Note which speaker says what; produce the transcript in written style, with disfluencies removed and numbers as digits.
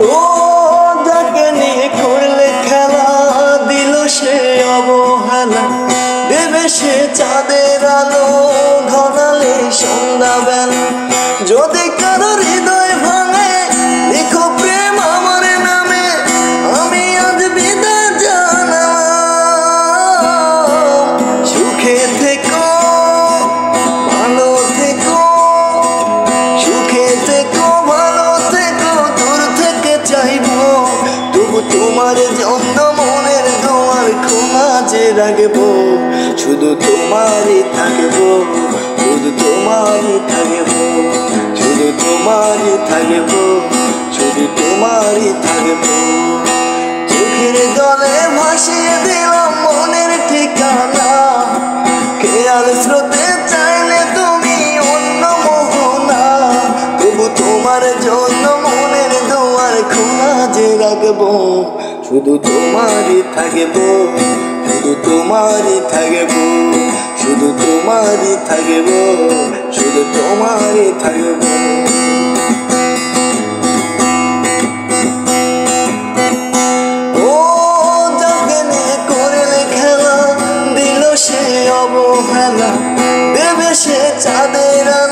Speaker 1: ও যাকে নিয়ে করলে খেলা, দিল সে অবহেলা, দেবে সে চাঁদের আলো, ধরালে সন্ধ্যাবেলা। যদি কারো হৃদয় ভাঙে, লিখো প্রেম আমার নামে, আমি আজ বিদায় জানালাম। সুখে থেকো, ভালো থেকো, সুখে থেকো, ভালো থেকো, দূর থেকে চাইবো, তবু তোমার জন্য মনের দুয়ার খোলা যে রাখবো। শুধু তোমারই থাকবো, শুধু তোমারই থাকবো, শুধু তোমারই থাকবো, শুধু তোমারই থাকবো। চোখের জলে ভাসিয়ে দিলাম মনের ঠিকানা, খেয়াল স্রোতে চাইলে তুমি অন্য মোহনা, তবু তোমার জন্য মনের দুয়ার খোলা যে রাখবো। শুধু তোমারই থাকবো, শুধু তোমারই থাকবো, শুধু তোমারই থাকবো, শুধু তোমারই থাকবো। ও যাকে নিয়ে করলে খেলা, দিল সে অবহেলা, দেবে সে চাঁদের আলো,